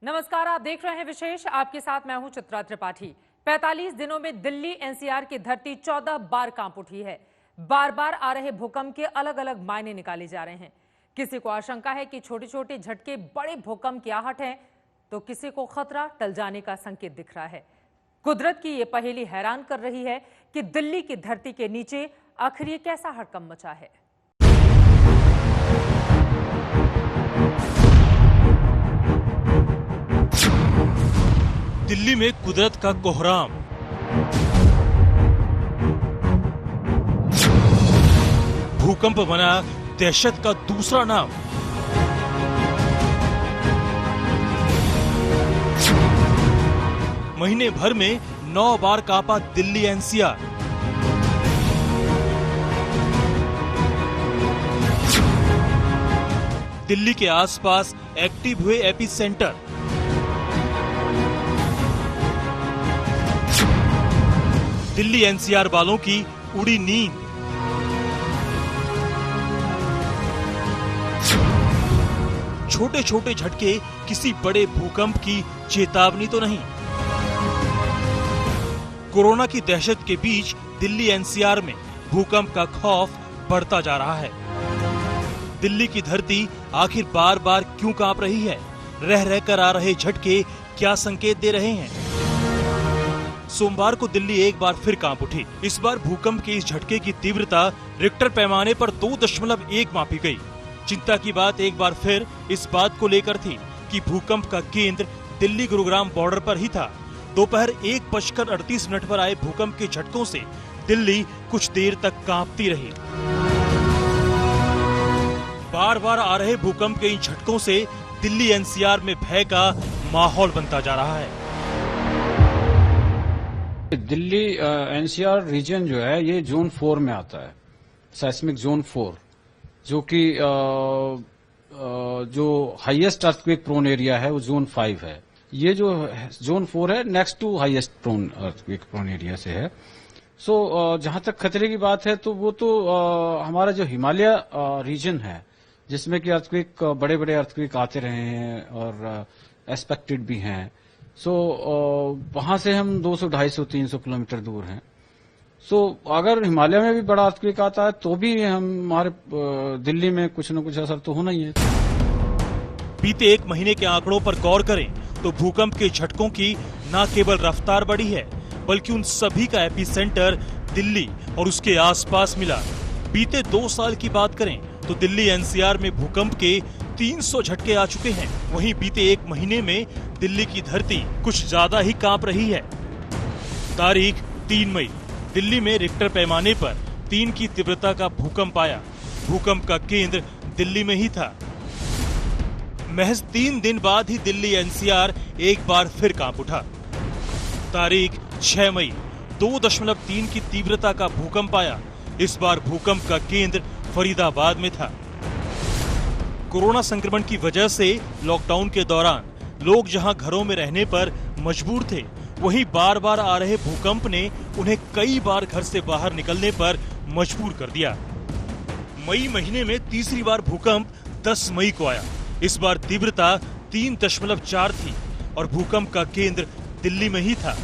नमस्कार, आप देख रहे हैं विशेष। आपके साथ मैं हूं चित्रा त्रिपाठी। 45 दिनों में दिल्ली एनसीआर की धरती 14 बार कांप उठी है। बार बार आ रहे भूकंप के अलग अलग मायने निकाले जा रहे हैं। किसी को आशंका है कि छोटे छोटे झटके बड़े भूकंप की आहट है, तो किसी को खतरा टल जाने का संकेत दिख रहा है। कुदरत की ये पहेली हैरान कर रही है कि दिल्ली की धरती के नीचे आखिर ये कैसा हड़कंप मचा है। दिल्ली में कुदरत का कोहराम। भूकंप बना दहशत का दूसरा नाम। महीने भर में 9 बार कांपा दिल्ली एनसीआर। दिल्ली के आसपास एक्टिव हुए एपी सेंटर। दिल्ली एनसीआर वालों की उड़ी नींद। छोटे छोटे झटके किसी बड़े भूकंप की चेतावनी तो नहीं। कोरोना की दहशत के बीच दिल्ली एनसीआर में भूकंप का खौफ बढ़ता जा रहा है। दिल्ली की धरती आखिर बार बार क्यों कांप रही है? रह रहकर आ रहे झटके क्या संकेत दे रहे हैं? सोमवार को दिल्ली एक बार फिर कांप उठी। इस बार भूकंप के इस झटके की तीव्रता रिक्टर पैमाने पर 2.1 मापी गई। चिंता की बात एक बार फिर इस बात को लेकर थी कि भूकंप का केंद्र दिल्ली गुरुग्राम बॉर्डर पर ही था। दोपहर 1:38 पर आए भूकंप के झटकों से दिल्ली कुछ देर तक कांपती रही। बार बार आ रहे भूकंप के इन झटकों से दिल्ली एनसीआर में भय का माहौल बनता जा रहा है। दिल्ली एनसीआर रीजन जो है ये जोन 4 में आता है, सेस्मिक जोन 4, जो कि जो हाईएस्ट अर्थक्वेक प्रोन एरिया है वो जोन 5 है। ये जो जोन 4 है next to highest prone earthquake prone area से है। सो जहां तक खतरे की बात है तो वो तो हमारा जो हिमालय रीजन है, जिसमें कि अर्थक्वेक बड़े बड़े अर्थक्वेक आते रहे हैं और एक्सपेक्टेड भी हैं। सो वहां से हम 200, 250, 300 किलोमीटर दूर हैं। सो अगर हिमालय में भी बड़ा अर्थक्वेक आता है तो भी हमारे दिल्ली में कुछ न कुछ असर तो होना ही है। बीते 1 महीने के आंकड़ों पर गौर करें तो भूकंप के झटकों की न केवल रफ्तार बढ़ी है, बल्कि उन सभी का एपी सेंटर दिल्ली और उसके आसपास मिला। बीते 2 साल की बात करें तो दिल्ली एनसीआर में भूकंप के 300 झटके आ चुके हैं। वहीं बीते 1 महीने में दिल्ली की धरती कुछ ज्यादा ही कांप रही है। तारीख 3 मई, दिल्ली में रिक्टर पैमाने पर 3 की तीव्रता का भूकंप आया। भूकंप का केंद्र दिल्ली में ही था। महज 3 दिन बाद ही दिल्ली एनसीआर एक बार फिर कांप उठा। तारीख 6 मई, 2.3 की तीव्रता का भूकंप आया। इस बार भूकंप का केंद्र फरीदाबाद में था। कोरोना संक्रमण की वजह से लॉकडाउन के दौरान लोग जहां घरों में रहने पर मजबूर थे, वहीं बार बार आ रहे भूकंप ने उन्हें कई बार घर से बाहर निकलने पर मजबूर कर दिया। मई महीने में तीसरी बार भूकंप 10 मई को आया। इस बार तीव्रता 3.4 थी और भूकंप का केंद्र दिल्ली में ही था।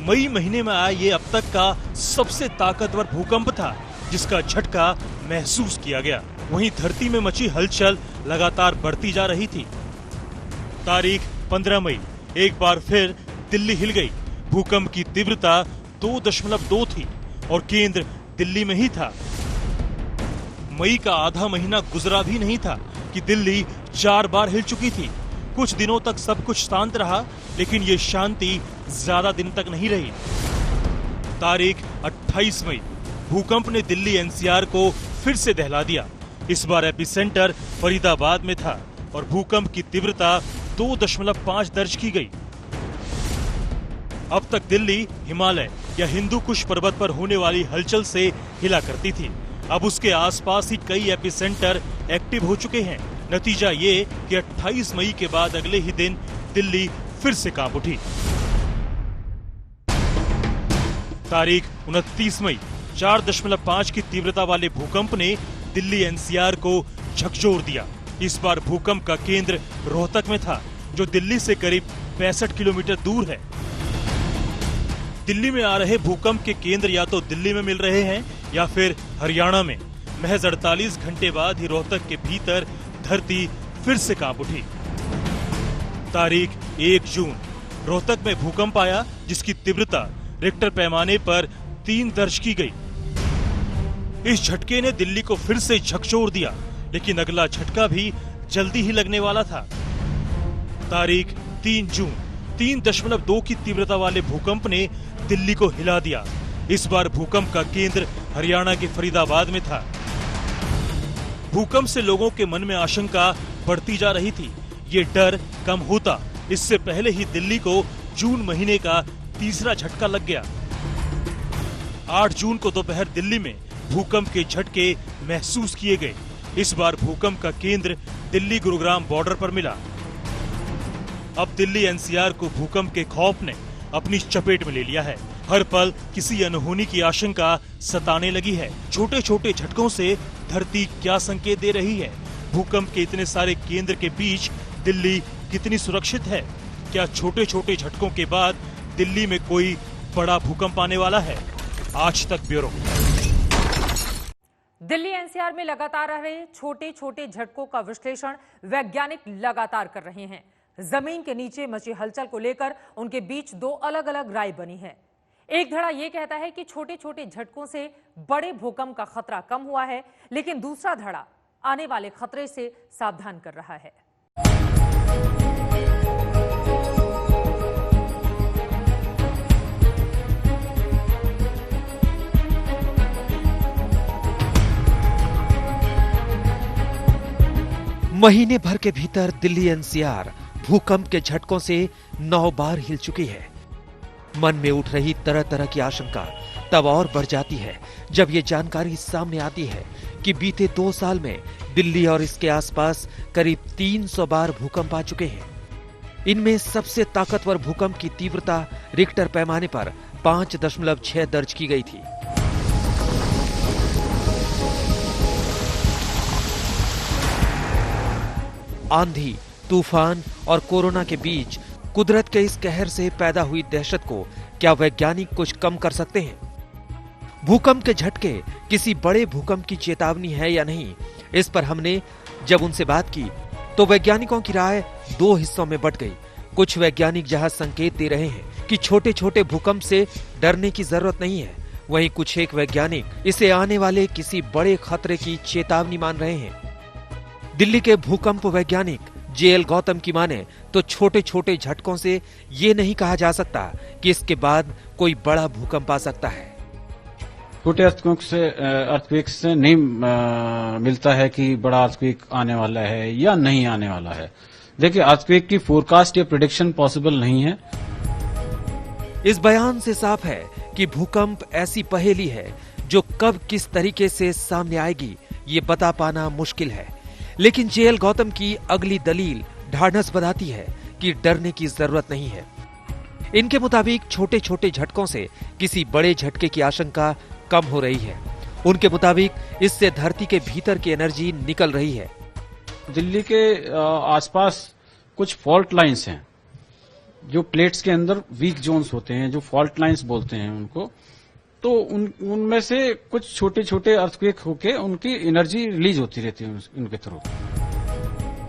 मई महीने में आया ये अब तक का सबसे ताकतवर भूकंप था, जिसका झटका महसूस किया गया। वहीं धरती में मची हलचल लगातार बढ़ती जा रही थी। तारीख 15 मई, एक बार फिर दिल्ली हिल गई। भूकंप की तीव्रता 2.2 थी और केंद्र दिल्ली में ही था। मई का आधा महीना गुजरा भी नहीं था कि दिल्ली 4 बार हिल चुकी थी। कुछ दिनों तक सब कुछ शांत रहा, लेकिन ये शांति ज्यादा दिन तक नहीं रही। तारीख 28 मई, भूकंप ने दिल्ली एनसीआर को फिर से दहला दिया। इस बार एपिसेंटर फरीदाबाद में था और भूकंप की तीव्रता 2.5 दर्ज की गई। अब तक दिल्ली हिमालय या हिंदू कुश पर्वत पर होने वाली हलचल से हिला करती थी। अब उसके आसपास ही कई एपिसेंटर एक्टिव हो चुके हैं। नतीजा ये कि 28 मई के बाद अगले ही दिन दिल्ली फिर से कांप उठी। तारीख 29 मई, 4.5 की तीव्रता वाले भूकंप ने दिल्ली एनसीआर को झकझोर दिया। इस बार भूकंप का केंद्र रोहतक में था। जो दिल्ली से करीब 65 किलोमीटर दूर है। दिल्ली में आ रहे भूकंप के केंद्र या तो दिल्ली में मिल रहे हैं या फिर हरियाणा में। महज 48 घंटे बाद ही रोहतक के भीतर धरती फिर से कांप उठी। तारीख 1 जून रोहतक में भूकंप आया, जिसकी तीव्रता रिक्टर पैमाने पर 3 दर्ज की गई। इस झटके ने दिल्ली को फिर से झकझोर दिया, लेकिन अगला झटका भी जल्दी ही लगने वाला था। तारीख 3 जून 3.2 की तीव्रता वाले भूकंप ने दिल्ली को हिला दिया। इस बार भूकंप का केंद्र हरियाणा के फरीदाबाद में था। भूकंप से लोगों के मन में आशंका बढ़ती जा रही थी। ये डर कम होता इससे पहले ही दिल्ली को जून महीने का तीसरा झटका लग गया। 8 जून को दोपहर दिल्ली में भूकंप के झटके महसूस किए गए। इस बार भूकंप का केंद्र दिल्ली गुरुग्राम बॉर्डर पर मिला। अब दिल्ली एनसीआर को भूकंप के खौफ ने अपनी चपेट में ले लिया है। हर पल किसी अनहोनी की आशंका सताने लगी है। छोटे छोटे झटकों से धरती क्या संकेत दे रही है? भूकंप के इतने सारे केंद्र के बीच दिल्ली कितनी सुरक्षित है? क्या छोटे छोटे झटकों के बाद दिल्ली में कोई बड़ा भूकंप आने वाला है? आज तक ब्यूरो। दिल्ली एनसीआर में लगातार आ रहे छोटे छोटे झटकों का विश्लेषण वैज्ञानिक लगातार कर रहे हैं। जमीन के नीचे मची हलचल को लेकर उनके बीच 2 अलग अलग राय बनी है। एक धड़ा यह कहता है कि छोटे छोटे झटकों से बड़े भूकंप का खतरा कम हुआ है, लेकिन दूसरा धड़ा आने वाले खतरे से सावधान कर रहा है। महीने भर के भीतर दिल्ली एनसीआर भूकंप के झटकों से 9 बार हिल चुकी है। मन में उठ रही तरह तरह की आशंका तब और बढ़ जाती है जब ये जानकारी सामने आती है कि बीते 2 साल में दिल्ली और इसके आसपास करीब 300 बार भूकंप आ चुके हैं। इनमें सबसे ताकतवर भूकंप की तीव्रता रिक्टर पैमाने पर 5.6 दर्ज की गई थी। आंधी, तूफान और कोरोना के बीच कुदरत के इस कहर से पैदा हुई दहशत को क्या वैज्ञानिक कुछ कम कर सकते हैं? भूकंप के झटके किसी बड़े भूकंप की चेतावनी है या नहीं, इस पर हमने जब उनसे बात की तो वैज्ञानिकों की राय 2 हिस्सों में बंट गई। कुछ वैज्ञानिक जहां संकेत दे रहे हैं कि छोटे छोटे भूकंप से डरने की जरूरत नहीं है, वहीं कुछ एक वैज्ञानिक इसे आने वाले किसी बड़े खतरे की चेतावनी मान रहे हैं। दिल्ली के भूकंप वैज्ञानिक जेएल गौतम की माने तो छोटे छोटे झटकों से ये नहीं कहा जा सकता कि इसके बाद कोई बड़ा भूकंप आ सकता है। छोटे अर्थक्वेक से नहीं मिलता है कि बड़ा अर्थक्वेक आने वाला है या नहीं आने वाला है। देखिए, अर्थक्वेक की फोरकास्ट या प्रेडिक्शन पॉसिबल नहीं है। इस बयान से साफ है कि भूकंप ऐसी पहेली है जो कब किस तरीके से सामने आएगी ये बता पाना मुश्किल है। लेकिन जेएल गौतम की अगली दलील ढाढ़स बताती है कि डरने की जरूरत नहीं है। इनके मुताबिक छोटे छोटे झटकों से किसी बड़े झटके की आशंका कम हो रही है। उनके मुताबिक इससे धरती के भीतर की एनर्जी निकल रही है। दिल्ली के आसपास कुछ फॉल्ट लाइंस हैं, जो प्लेट्स के अंदर वीक जोन्स होते हैं, जो फॉल्ट लाइंस बोलते हैं उनको। तो उनमें से कुछ छोटे छोटे अर्थक्वेक होके उनकी एनर्जी रिलीज होती रहती है उनके थ्रू।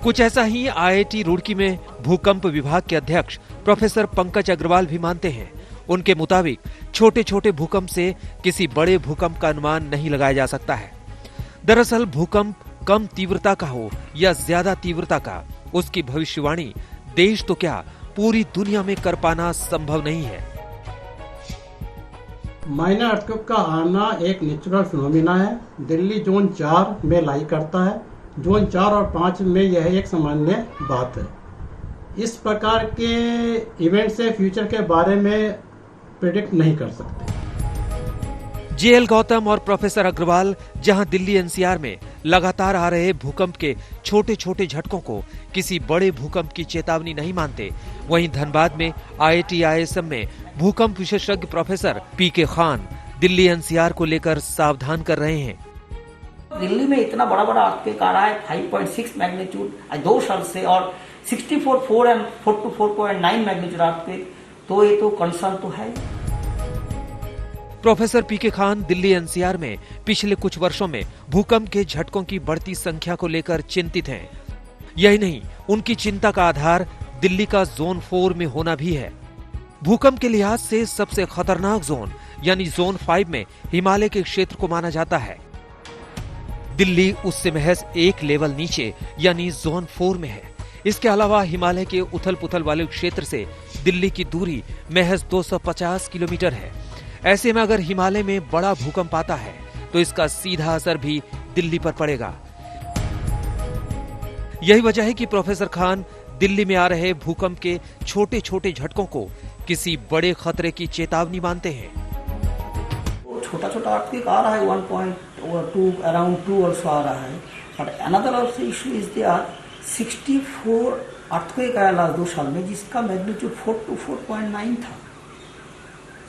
कुछ ऐसा ही आईआईटी रुड़की में भूकंप विभाग के अध्यक्ष प्रोफेसर पंकज अग्रवाल भी मानते हैं। उनके मुताबिक छोटे छोटे भूकंप से किसी बड़े भूकंप का अनुमान नहीं लगाया जा सकता है। दरअसल भूकंप कम तीव्रता का हो या ज्यादा तीव्रता का, उसकी भविष्यवाणी देश तो क्या पूरी दुनिया में कर पाना संभव नहीं है। माइनर अर्थक्वेक का आना एक नेचुरल फिनोमिना है। दिल्ली जोन 4 में लाई करता है। जोन 4 और 5 में यह एक सामान्य बात है। इस प्रकार के इवेंट से फ्यूचर के बारे में प्रेडिक्ट नहीं कर सकते। जेएल गौतम और प्रोफेसर अग्रवाल जहां दिल्ली एनसीआर में लगातार आ रहे भूकंप के छोटे छोटे झटकों को किसी बड़े भूकंप की चेतावनी नहीं मानते, वहीं धनबाद में आईआईटी IISM में भूकंप विशेषज्ञ professor P K Khan Delhi NCR को लेकर सावधान कर रहे हैं। दिल्ली में इतना बड़ा बड़ा अर्थक्वेक आ रहा है 5.6 मैग्नीट्यूड 2 साल से, और 64 एंड 4 to 4.9 मैग्नीट्यूड अर्थक्वेक, तो ये तो कंसर्न तो है। Professor P K Khan Delhi NCR में पिछले कुछ वर्षों में भूकंप के झटकों की बढ़ती संख्या को लेकर चिंतित हैं। यही नहीं, उनकी चिंता का आधार दिल्ली का जोन 4 में होना भी है। भूकंप के लिहाज से सबसे खतरनाक जोन यानी जोन 5 में हिमालय के क्षेत्र को माना जाता है। दिल्ली उससे महज एक लेवल नीचे यानी जोन 4 में है। इसके अलावा हिमालय के उथल पुथल वाले क्षेत्र से दिल्ली की दूरी महज 250 किलोमीटर है। ऐसे में अगर हिमालय में बड़ा भूकंप आता है तो इसका सीधा असर भी दिल्ली पर पड़ेगा। यही वजह है कि प्रोफेसर खान दिल्ली में आ रहे भूकंप के छोटे छोटे झटकों को किसी बड़े खतरे की चेतावनी मानते हैं। छोटा छोटा अर्थक्वेक आ रहा है, 1.2 अराउंड 2 ऑल्सो आ रहा है, but another also issue is there 64 earthquake आया लास्ट 2 साल में, जिसका मैग्नीट्यूड 4 to 4.9 था।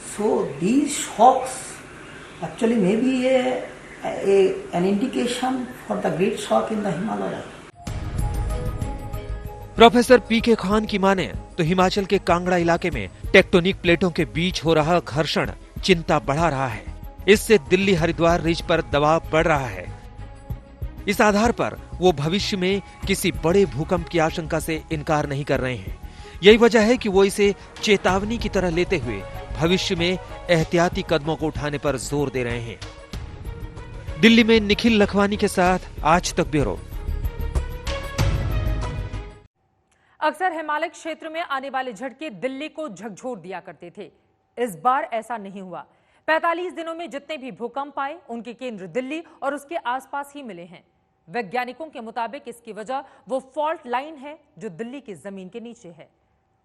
So these shocks actually may be an indication for the great shock in the Himalaya. Professor P K Khan की माने तो हिमाचल के कांगड़ा इलाके में टेक्टोनिक प्लेटों के बीच हो रहा घर्षण चिंता बढ़ा रहा है। इससे दिल्ली हरिद्वार रिज पर दबाव बढ़ रहा है। इस आधार पर वो भविष्य में किसी बड़े भूकंप की आशंका से इनकार नहीं कर रहे हैं। यही वजह है कि वो इसे चेतावनी की तरह लेते हुए भविष्य में एहतियाती कदमों को उठाने पर जोर दे रहे हैं। दिल्ली में निखिल लखवानी के साथ आज तक ब्यूरो। अक्सर हिमालय क्षेत्र में आने वाले झटके दिल्ली को झकझोर दिया करते थे। इस बार ऐसा नहीं हुआ। 45 दिनों में जितने भी भूकंप आए उनके केंद्र दिल्ली और उसके आसपास ही मिले हैं। वैज्ञानिकों के मुताबिक इसकी वजह वो फॉल्ट लाइन है जो दिल्ली की जमीन के नीचे है।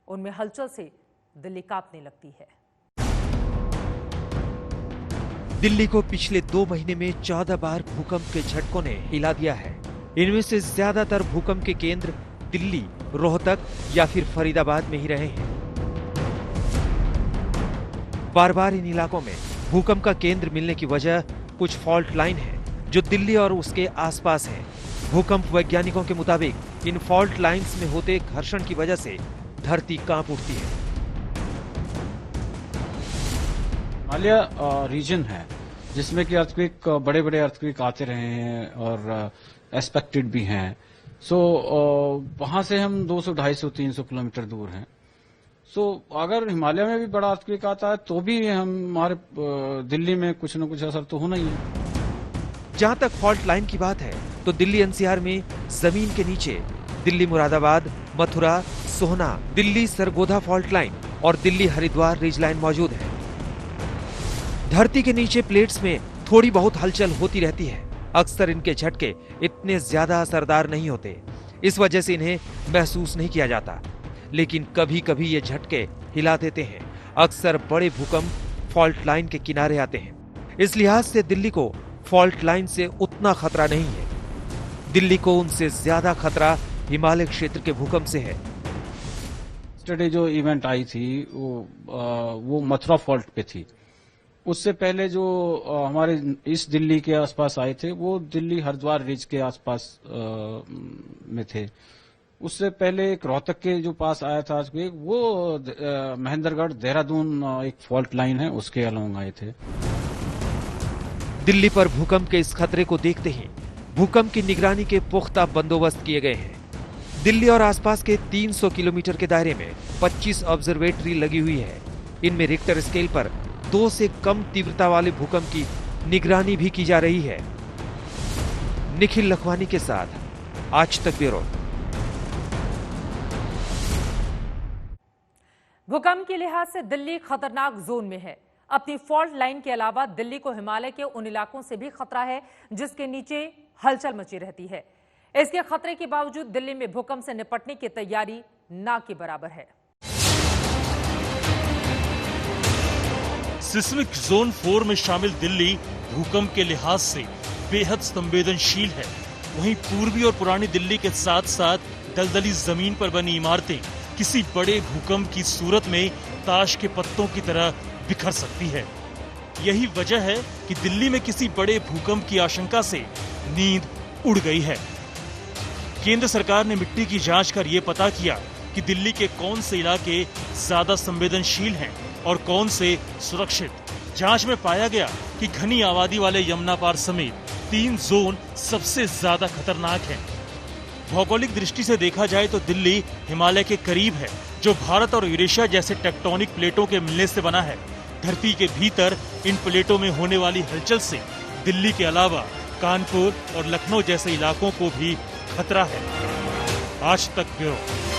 उनमें हलचल से दिल्ली कांपने लगती है। दिल्ली को पिछले 2 महीने में 14 बार भूकंप के झटकों ने हिला दिया है। इनमें से ज्यादातर भूकंप के केंद्र दिल्ली, रोहतक या फिर फरीदाबाद में ही रहे हैं। बार बार इन इलाकों में भूकंप का केंद्र मिलने की वजह कुछ फॉल्ट लाइन है जो दिल्ली और उसके आसपास है। भूकंप वैज्ञानिकों के मुताबिक इन फॉल्ट लाइंस में होते घर्षण की वजह से धरती कांप उठती है। हिमालय रीजन है जिसमें कि अर्थक्वेक, बड़े बड़े अर्थक्वेक आते रहे हैं और एक्सपेक्टेड भी हैं। सो वहां से हम 200, 250, 300 किलोमीटर दूर हैं। सो अगर हिमालय में भी बड़ा अर्थक्वेक आता है तो भी हमारे दिल्ली में कुछ न कुछ असर तो होना ही है। जहां तक फॉल्ट लाइन की बात है तो दिल्ली एनसीआर में जमीन के नीचे दिल्ली मुरादाबाद, मथुरा, सोहना, दिल्ली सरगोधा फॉल्ट लाइन और दिल्ली हरिद्वार रिज लाइन मौजूद है। धरती के नीचे प्लेट्स में थोड़ी बहुत हलचल होती रहती है। अक्सर इनके झटके इतने ज्यादा असरदार नहीं होते, इस वजह से इन्हें महसूस नहीं किया जाता। लेकिन कभी कभी ये झटके हिला देते हैं। अक्सर बड़े भूकंप फॉल्ट लाइन के किनारे आते हैं। इस लिहाज से दिल्ली को फॉल्ट लाइन से उतना खतरा नहीं है। दिल्ली को उनसे ज्यादा खतरा हिमालय क्षेत्र के भूकंप से है। स्टडी जो इवेंट आई थी वो मथुरा फॉल्ट पे थी। उससे पहले जो हमारे ईस्ट दिल्ली के आसपास आए थे वो दिल्ली हरिद्वार रिज के आसपास में थे। उससे पहले एक रोहतक के जो पास आया था वो महेंद्रगढ़ देहरादून एक फॉल्ट लाइन है उसके अलोंग आए थे। दिल्ली पर भूकंप के इस खतरे को देखते ही भूकंप की निगरानी के पुख्ता बंदोबस्त किए गए हैं। दिल्ली और आसपास के 300 किलोमीटर के दायरे में 25 ऑब्जर्वेटरी लगी हुई है। इनमें रिक्टर स्केल पर 2 से कम तीव्रता वाले भूकंप की निगरानी भी की जा रही है। निखिल लखवानी के साथ आज तक ब्यूरो। भूकंप के लिहाज से दिल्ली खतरनाक जोन में है। अपनी फॉल्ट लाइन के अलावा दिल्ली को हिमालय के उन इलाकों से भी खतरा है जिसके नीचे हलचल मची रहती है। इसके खतरे के बावजूद दिल्ली में भूकंप से निपटने की तैयारी ना के बराबर है। सिस्मिक जोन 4 में शामिल दिल्ली भूकंप के लिहाज से बेहद संवेदनशील है। वहीं पूर्वी और पुरानी दिल्ली के साथ साथ दलदली जमीन पर बनी इमारतें किसी बड़े भूकंप की सूरत में ताश के पत्तों की तरह बिखर सकती है। यही वजह है कि दिल्ली में किसी बड़े भूकंप की आशंका से नींद उड़ गई है। केंद्र सरकार ने मिट्टी की जांच कर ये पता किया कि दिल्ली के कौन से इलाके ज्यादा संवेदनशील हैं और कौन से सुरक्षित। जांच में पाया गया कि घनी आबादी वाले यमुना पार समेत 3 जोन सबसे ज्यादा खतरनाक हैं। भौगोलिक दृष्टि से देखा जाए तो दिल्ली हिमालय के करीब है, जो भारत और यूरेशिया जैसे टेक्टोनिक प्लेटों के मिलने से बना है। धरती के भीतर इन प्लेटों में होने वाली हलचल से दिल्ली के अलावा कानपुर और लखनऊ जैसे इलाकों को भी खतरा है। आज तक ब्यूरो।